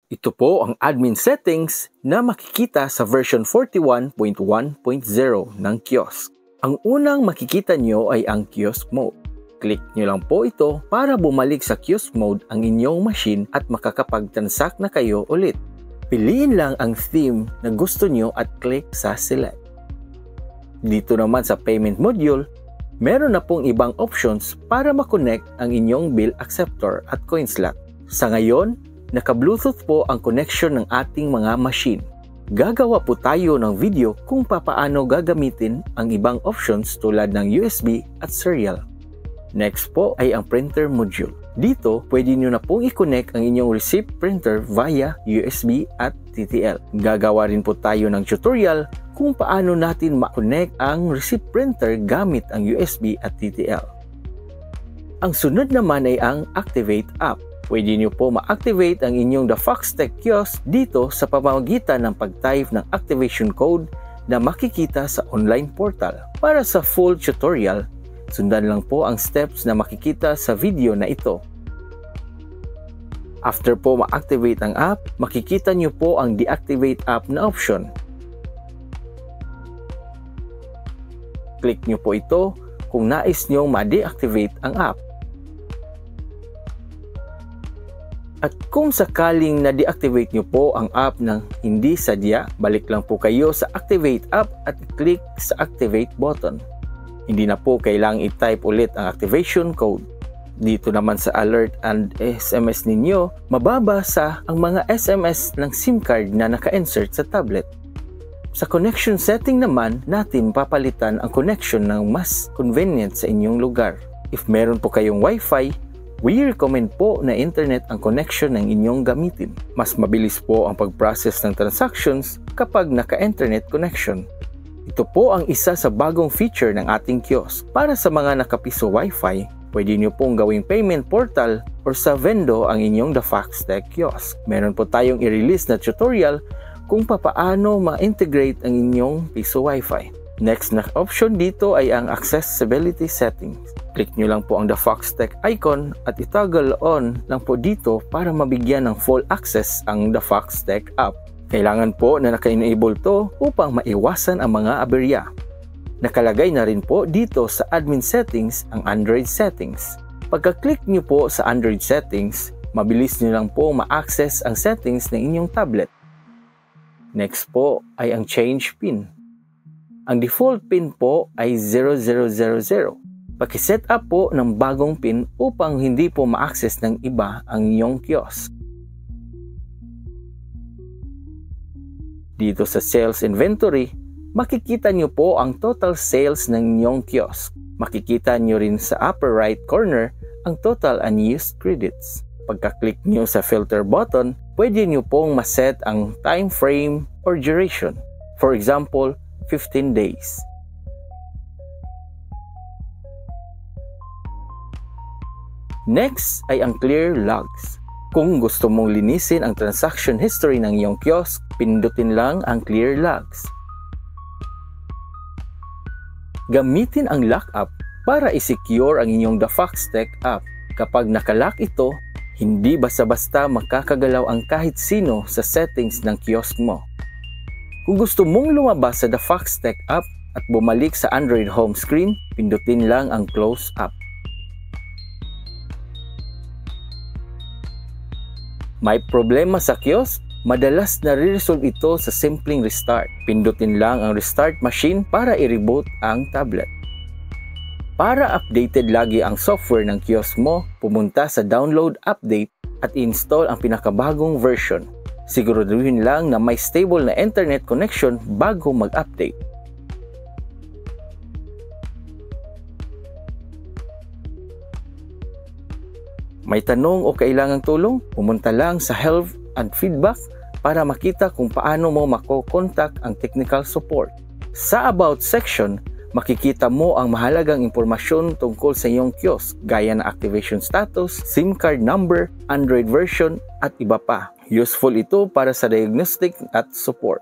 Ito po ang admin settings na makikita sa version 41.1.0 ng Kiosk. Ang unang makikita nyo ay ang Kiosk Mode. Click nyo lang po ito para bumalik sa Kiosk Mode ang inyong machine at makakapag-transact na kayo ulit. Piliin lang ang theme na gusto nyo at click sa Select. Dito naman sa Payment Module, meron na pong ibang options para makonect ang inyong bill acceptor at coin slot. Sa ngayon, naka-Bluetooth po ang connection ng ating mga machine. Gagawa po tayo ng video kung papaano gagamitin ang ibang options tulad ng USB at serial. Next po ay ang printer module. Dito, pwede nyo na pong i-connect ang inyong receipt printer via USB at TTL. Gagawa rin po tayo ng tutorial kung paano natin ma-connect ang receipt printer gamit ang USB at TTL. Ang sunod naman ay ang Activate app. Pwede nyo po ma-activate ang inyong The Foxtecc Kiosk dito sa pamamagitan ng pag-type ng activation code na makikita sa online portal. Para sa full tutorial, sundan lang po ang steps na makikita sa video na ito. After po ma-activate ang app, makikita nyo po ang Deactivate app na option. Click nyo po ito kung nais nyo ma-deactivate ang app. At kung sakaling na-deactivate nyo po ang app ng hindi sadya, balik lang po kayo sa Activate app at click sa Activate button. Hindi na po kailangang i-type ulit ang activation code. Dito naman sa alert and SMS ninyo, mababasa ang mga SMS ng SIM card na naka-insert sa tablet. Sa connection setting naman, natin papalitan ang connection ng mas convenient sa inyong lugar. If meron po kayong Wi-Fi, we recommend po na internet ang connection ng inyong gamitin. Mas mabilis po ang pag-process ng transactions kapag naka-internet connection. Ito po ang isa sa bagong feature ng ating kiosk. Para sa mga nakapiso Wi-Fi, pwede nyo pong gawing payment portal or sa Vendo ang inyong The Foxtecc Kiosk. Meron po tayong i-release na tutorial kung papaano ma-integrate ang inyong piso Wi-Fi. Next na option dito ay ang accessibility settings. Click nyo lang po ang The Foxtecc icon at itoggle on lang po dito para mabigyan ng full access ang The Foxtecc app. Kailangan po na naka-enable to upang maiwasan ang mga aberya. Nakalagay na rin po dito sa admin settings ang Android settings. Pagka-click nyo po sa Android settings, mabilis nyo lang po ma-access ang settings ng inyong tablet. Next po ay ang change pin. Ang default pin po ay 0000. Paki-set up po ng bagong pin upang hindi po ma-access ng iba ang inyong kiosk. Dito sa sales inventory, makikita nyo po ang total sales ng inyong kiosk. Makikita nyo rin sa upper right corner ang total unused credits. Pagka-click nyo sa filter button, pwede nyo pong maset ang time frame or duration. For example, 15 days. Next ay ang clear logs. Kung gusto mong linisin ang transaction history ng iyong kiosk, pindutin lang ang clear logs. Gamitin ang lock app para i-secure ang inyong The Foxtecc app. Kapag nakalock ito, hindi basta-basta makakagalaw ang kahit sino sa settings ng kiosk mo. Kung gusto mong lumabas sa The Foxtecc app at bumalik sa Android home screen, pindutin lang ang close app. May problema sa kiosk? Madalas nare-resolve ito sa simpleng restart. Pindutin lang ang restart machine para i-reboot ang tablet. Para updated lagi ang software ng kiosk mo, pumunta sa download update at i-install ang pinakabagong version. Siguraduhin lang na may stable na internet connection bago mag-update. May tanong o kailangang tulong? Pumunta lang sa help and feedback para makita kung paano mo mako-contact ang technical support. Sa about section, makikita mo ang mahalagang impormasyon tungkol sa iyong kiosk gaya ng activation status, SIM card number, Android version at iba pa. Useful ito para sa diagnostic at support.